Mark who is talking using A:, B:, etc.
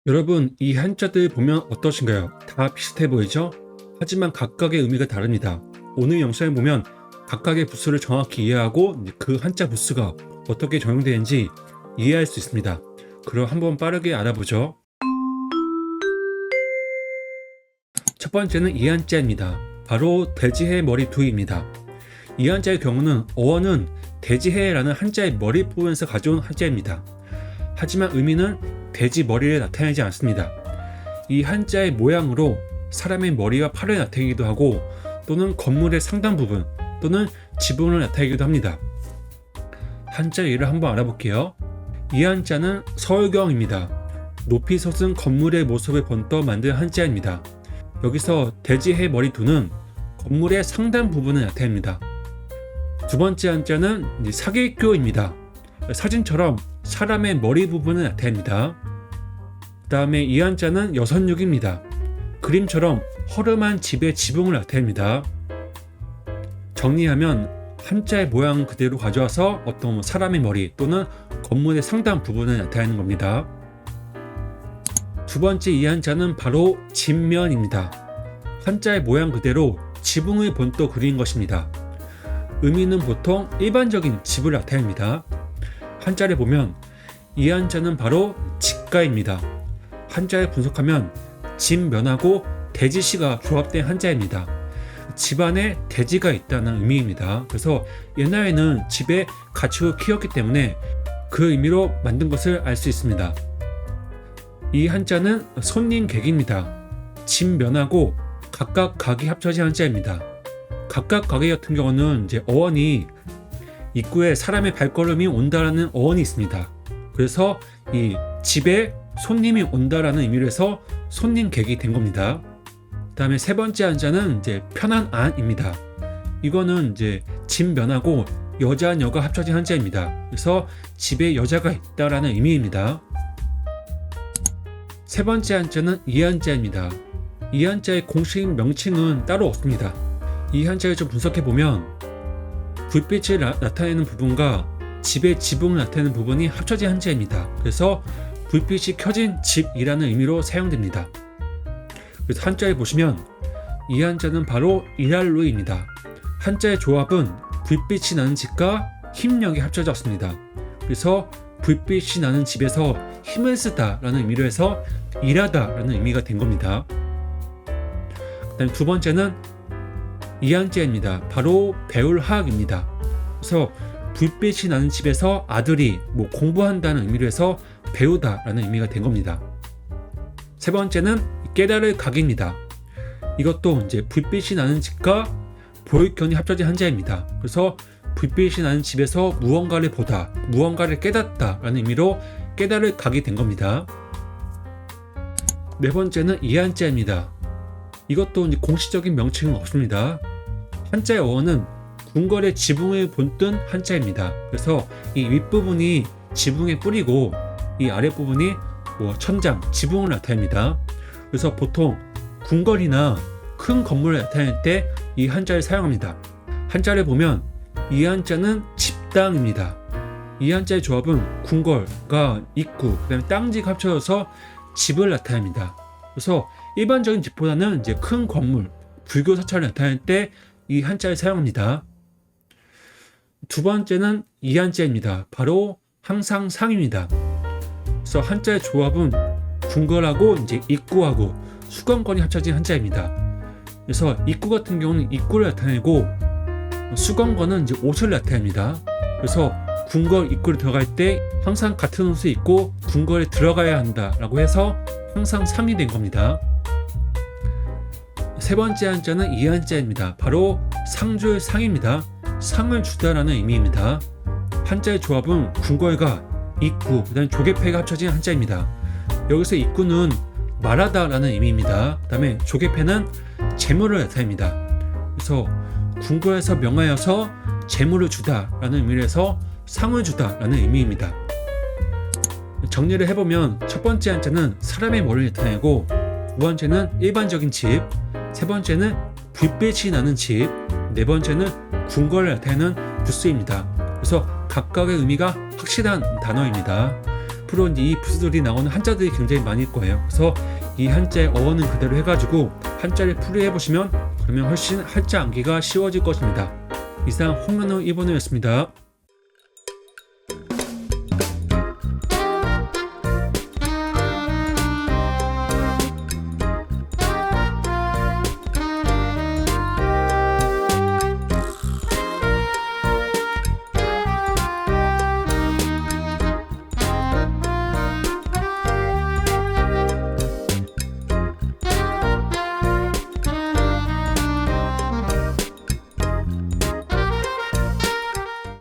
A: 여러분, 이 한자들 보면 어떠신가요? 다 비슷해 보이죠? 하지만 각각의 의미가 다릅니다. 오늘 영상을 보면 각각의 부수를 정확히 이해하고 그 한자 부수가 어떻게 적용되는지 이해할 수 있습니다. 그럼 한번 빠르게 알아보죠. 첫 번째는 이 한자입니다. 바로 돼지해 머리 두입니다. 이 한자의 경우는 어원은 돼지해라는 한자의 머리 부분에서 가져온 한자입니다. 하지만 의미는 돼지 머리를 나타내지 않습니다. 이 한자의 모양으로 사람의 머리와 팔을 나타내기도 하고 또는 건물의 상단 부분 또는 지붕을 나타내기도 합니다. 한자 예를 한번 알아볼게요. 이 한자는 서울경입니다. 높이 솟은 건물의 모습을 번떠 만든 한자입니다. 여기서 돼지해 머리 두는 건물의 상단 부분을 나타냅니다. 두 번째 한자는 사길교입니다. 사진처럼 사람의 머리 부분을 나타냅니다. 그 다음에 이 한자는 여선육입니다. 그림처럼 허름한 집의 지붕을 나타냅니다. 정리하면 한자의 모양 그대로 가져와서 어떤 사람의 머리 또는 건물의 상단 부분을 나타내는 겁니다. 두 번째 이 한자는 바로 집면입니다. 한자의 모양 그대로 지붕을 본떠 그린 것입니다. 의미는 보통 일반적인 집을 나타냅니다. 한자를 보면 이 한자는 바로 집가입니다. 한자를 분석하면 집면하고 돼지시가 조합된 한자입니다. 집안에 돼지가 있다는 의미입니다. 그래서 옛날에는 집에 가축을 키웠기 때문에 그 의미로 만든 것을 알 수 있습니다. 이 한자는 손님객입니다. 집면하고 각각 각이 합쳐진 한자입니다. 각각 각이 같은 경우는 어원이 입구에 사람의 발걸음이 온다라는 어원이 있습니다. 그래서 이 집에 손님이 온다라는 의미로 해서 손님객이 된 겁니다. 그 다음에 세 번째 한자는 편한 안입니다. 이거는 집면하고 여자녀가 합쳐진 한자입니다. 그래서 집에 여자가 있다라는 의미입니다. 세 번째 한자는 이 한자입니다. 이 한자의 공식 명칭은 따로 없습니다. 이 한자를 좀 분석해보면 불빛을 나타내는 부분과 집의 지붕을 나타내는 부분이 합쳐진 한자입니다. 그래서 불빛이 켜진 집이라는 의미로 사용됩니다. 그래서 한자에 보시면 이 한자는 바로 이랄루입니다. 한자의 조합은 불빛이 나는 집과 힘력이 합쳐졌습니다. 그래서 불빛이 나는 집에서 힘을 쓰다라는 의미로 해서 일하다라는 의미가 된 겁니다. 그다음 두 번째는 이 한자입니다. 바로 배울학입니다. 그래서 불빛이 나는 집에서 아들이 공부한다는 의미로 해서 배우다라는 의미가 된 겁니다. 세 번째는 깨달을 각입니다. 이것도 불빛이 나는 집과 보육견이 합쳐진 한자입니다. 그래서 불빛이 나는 집에서 무언가를 보다, 무언가를 깨닫다라는 의미로 깨달을 각이 된 겁니다. 네 번째는 이 한자입니다. 이것도 공식적인 명칭은 없습니다. 한자의 어원은 궁궐의 지붕을 본뜬 한자입니다. 그래서 이 윗부분이 지붕에 뿌리고 이 아랫부분이 천장, 지붕을 나타냅니다. 그래서 보통 궁궐이나 큰 건물을 나타낼 때 이 한자를 사용합니다. 한자를 보면 이 한자는 집당입니다. 이 한자의 조합은 궁궐과 입구, 그다음에 땅지가 합쳐져서 집을 나타냅니다. 그래서 일반적인 집보다는 큰 건물, 불교 사찰을 나타낼 때 이 한자를 사용합니다. 두 번째는 이 한자입니다. 바로 항상상입니다. 그래서 한자의 조합은 궁궐하고 입구하고 수건권이 합쳐진 한자입니다. 그래서 입구 같은 경우는 입구를 나타내고 수건권은 옷을 나타냅니다. 그래서 궁궐 입구를 들어갈 때 항상 같은 옷을 입고 궁궐에 들어가야 한다라고 해서 항상 상이 된 겁니다. 세 번째 한자는 이 한자입니다. 바로 상줄 상입니다. 상을 주다라는 의미입니다. 한자의 조합은 궁궐과 입구, 그다음에 조개패가 합쳐진 한자입니다. 여기서 입구는 말하다라는 의미입니다. 그다음에 조개패는 재물을 나타냅니다. 그래서 궁궐에서 명하여서 재물을 주다라는 의미로 해서 상을 주다라는 의미입니다. 정리를 해보면 첫 번째 한자는 사람의 머리를 나타내고 두 번째는 일반적인 집, 세 번째는 불빛이 나는 집, 네 번째는 궁궐을 나타내는 부수입니다. 그래서 각각의 의미가 확실한 단어입니다. 앞으로 이제 이 부수들이 나오는 한자들이 굉장히 많을 거예요. 그래서 이 한자의 어원은 그대로 해가지고 한자를 풀이해보시면 그러면 훨씬 한자 암기가 쉬워질 것입니다. 이상 홍면호 1번호였습니다.